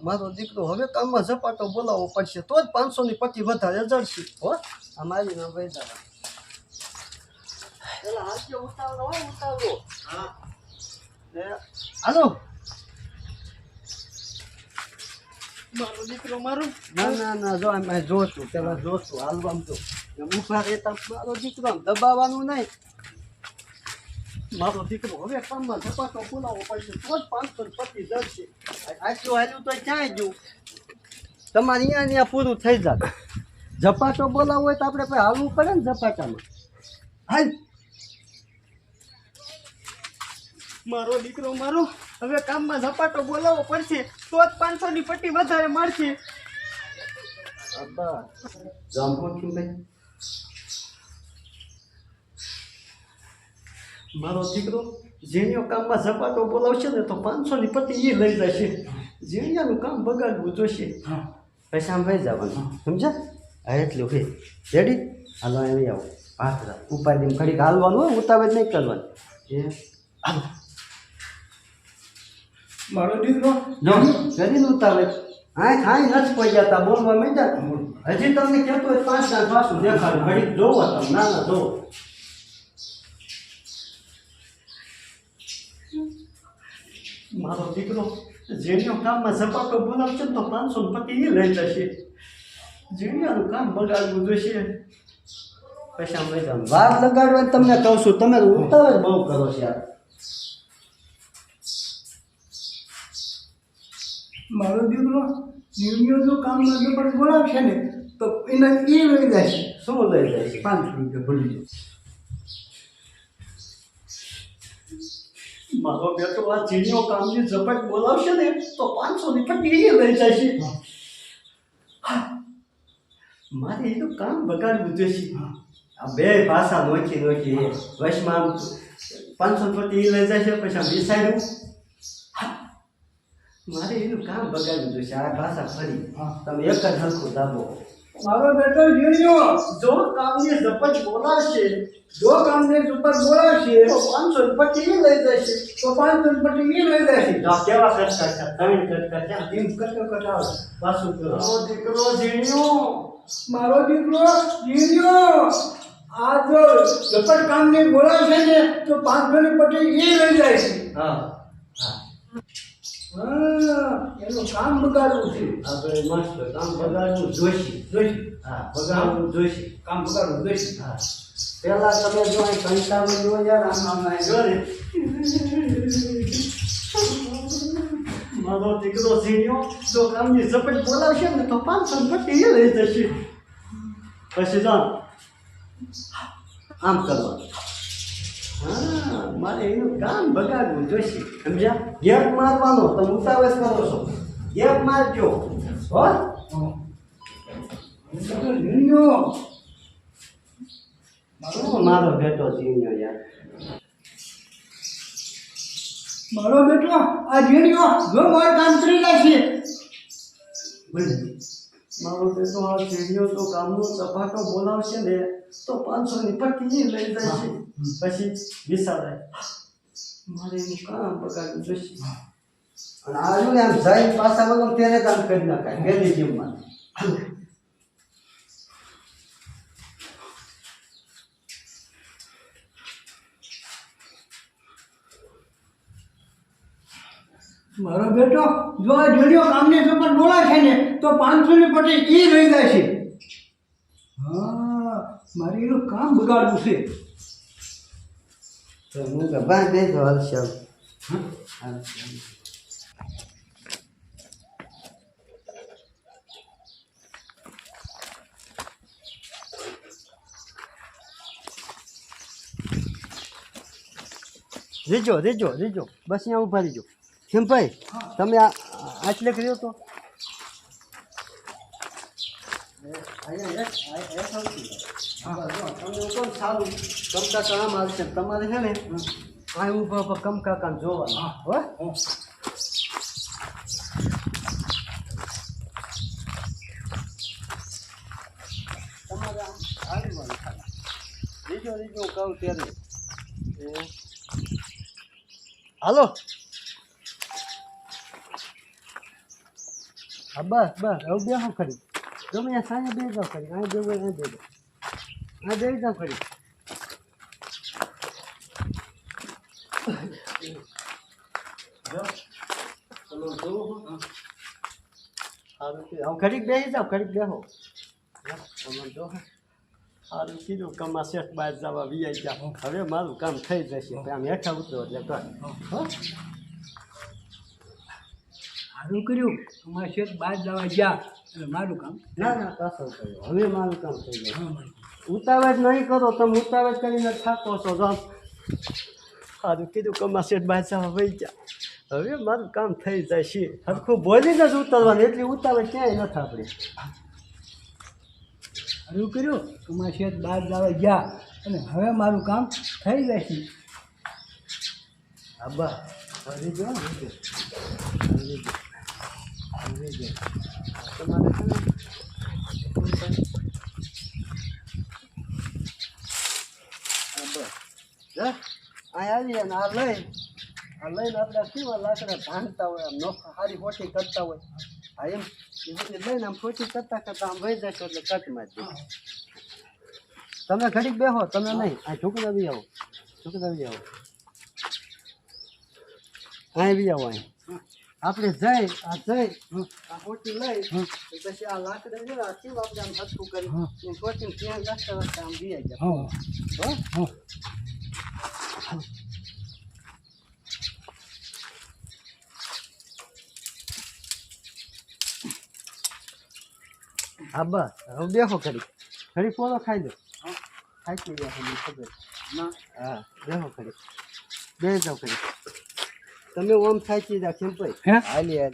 મારો દીકરો હવે કામમાં ઝપાટો બોલાવવો પડશે તો જ 500 ની પટ્ટી વધારે જડશે હો આ મારી ના ભાઈ દાદા પેલા હાથે ઉતાવળો હોય ઉતાવળો હા હાલો મારો દીકરો મારો ના જો આમ જોશું પેલા જોશું હાલવામ તો ઉભા રહેતા મારો દીકરો આમ દબાવવાનું નહીં મારો દીકરો હવે કામમાં ઝપાટો બોલાવવો પડશે તો જ 500 ની પટ્ટી જડશે આટલું હાલ્યું તો ક્યાંય ગયું તમારે અહીંયા પૂરું થઈ જાત ઝપાટો બોલાવવો હોય તો આપણે પછી હાલવું પડે ને ઝપાટામાં હાલ મારો દીકરો મારો હવે કામમાં ઝપાટો બોલાવવો પડશે તો જ 500 ની પટ્ટી વધારે મળશે મારો દીકરો જેણીઓ કામમાં ઝપાટો બોલાવશે ને તો 500 ની પટ્ટી એ લઈ જશે જેણિયાનું કામ બગાડવું જોશે પૈસા આમ ભાઈ જવાનું સમજ્યા હા એટલું હે રેડી હાલો અહીં આવો પાત્ર ઉપાધિ ઘડીક હાલવાનું હોય ઉતાવળ નહીં કરવાનું એ હાલો મારો દીકરો જો કરી ઉતાવળ હા ખાઈ નથી પડી જતા બોલવા માંડ્યા હજી તમને કહેતો હોય 5 દાંત પાછું દેખાડું ઘડીક જોવો તમે ના જોવો મારો દીકરો જેણીઓ કામમાં ઝપાટો બોલાવશે તો 500 ની પટ્ટી એ લઈ જશે જેણીયાનું કામ બગાડવું જોઈશે પૈસા લઈ જાવ વાર લગાડવાની તમને કહું છું તમે ઉતાવળ બહુ કરો છો યાર મારો દીકરો નિર્ણયો જો કામ લાગે પણ બોલાવશે ને તો એના એ લઈ જશે શું લઈ જાય 500 રૂપિયા ભૂલી જાય મારો બેટો આ જેણીઓ કામની ઝપટ બોલાવશે ને તો 500 ની પટ્ટી એ લઈ જશે મારે એનું કામ બગાડવું જોઈશે આ બે ભાષા નોખી વશમાં 500 પટ્ટી એ લઈ જશે પછી આમ વિસાર્યું મારે એનું કામ બગાડવું જોઈશે આ ભાષા ફરી તમે એક જ હલકું દાબો મારો બેટો નિર્ણયો જો કામની ઝપટ બોલાવશે જો કામને ઉપર બોલાવશે તો 500 ની પટ્ટી એ લઈ જશે તો 500 ની પટ્ટી એ લઈ જશે જો કેવા કરતા છે તમે કરતા ત્યાં એમ કટાવ પાછું કરો દીકરો જીણ્યો મારો દીકરો નિર્ણયો આ જો ઝપટ કામને બોલાવશે ને તો 500 ની પટ્ટી એ લઈ જાય છે હા એનું કામ બગાડવું છે આપણે મસ્ત કામ બગાડવું જોઈશે હા બગાડવું જોઈશે કામ બગાડવું જોઈશે હા પેલા તમે જો અહીં કંટાળું જો યાર આમ જો ને મારો દીકરો ઝીણ્યો જો કામની ઝપટ બોલાવશે ને તો 500 ની પટ્ટી એ લઈ જશે પછી જો આમ કરવાનું હા મારે એનું કામ બગાડવું જોઈશે સમજ્યા ગેપ મારવાનો તમે ઉતાવળ કરો છો ગેપ મારજો હો નિર્ણયો મારો બેટો જીવ્યો યાર મારો બેટો આ નિર્ણયો જો મારું કામ કરી નાખશે મારો બેટો આ જીવ્યો તો કામનો સપાટો બોલાવશે ને તો 500 ની પટ્ટી લઈ જશે પછી વિસારે મારે એનું કામ બગાડવું જોઈશે અને આજુ ને આમ જઈને પાછા વગર ત્યારે કામ કરી નાખાય ગેલી જીમમાં મારો બેટો જો આ જોડિયો કામને સપોર્ટ બોલાશે ને તો 500 ની પટ્ટી ઈ રહી જશે હા મારે એનું કામ બગાડવું છે તો હું કે બાર બેસો હાલશે રીજો રીજો રીજો બસ અહીંયા ઊભા રીજો કેમ ભાઈ તમે આટલે કર્યો તો સારું કમકા કામ આવશે તમારે છે ને આ ઊભા ઊભા કમકા કામ જોવાનું હો તમારે આવવાનું રીજો રીજો કહું ત્યારે હાલો હા બસ બસ હવે બેહો ખરી તમે અહીંયા સાંજે બે જાઓ ખરી આ બેવું અહીંયા બેજો આ બેસી જાઓ ખરી સારું ઘડીક બેસી જાઓ ઘડીક બેહો તમે જો સારું કીધું કમા શેઠ બહાર જવા વીઆઈ જાઓ હવે મારું કામ થઈ જશે આમ હેઠા ઉતરો એટલે કર સારું કર્યું તમારા શેઠ બહાર જવા ગયા એટલે મારું કામ ના ના કશો કર્યો હવે મારું કામ થઈ જાય ઉતાવળ નહીં કરો તમે ઉતાવળ કરીને થાકો છો જો સારું કીધું કમા શેઠ બહાર જવા વહી ગયા હવે મારું કામ થઈ જાય છે હરખું બોલીને જ ઉતારવાનું એટલી ઉતાવળ ક્યાંય નથી આપણે સારું કર્યું તમારા શેઠ બહાર જવા ગયા અને હવે મારું કામ થઈ જશે આબા હરી જો હરી જો તમારે છે ને આવીએ ને આ લઈને આપણે કેવા લાકડા ભાંગતા હોય આમ નોખા સારી ખોટી કરતા હોય હા એમ લઈને આમ ખોટી કરતા કરતા આમ વહી જશો એટલે કટમાં જ તમે ઘડીક બેહો તમે નહીં આ ઝૂકડા બી આવો ઝૂકડા બી આવો અહીં બી આવો અહીં આપણે જઈ આ ખોટી લઈ પછી આ લાકડા છે આ કેવું આપણે આમ હટકું કરી ખોટી ત્યાં રાખતા રાખતા આમ બી આવી જાય હો હા બસ હવે બેહો ઘડી પોલો ખાઈ દો ખાઈ ગયા ખબર ના હા બેહો ઘડી બે જાઓ ઘડી તમે ઓમ થાકી જા કેમ ભાઈ હાલી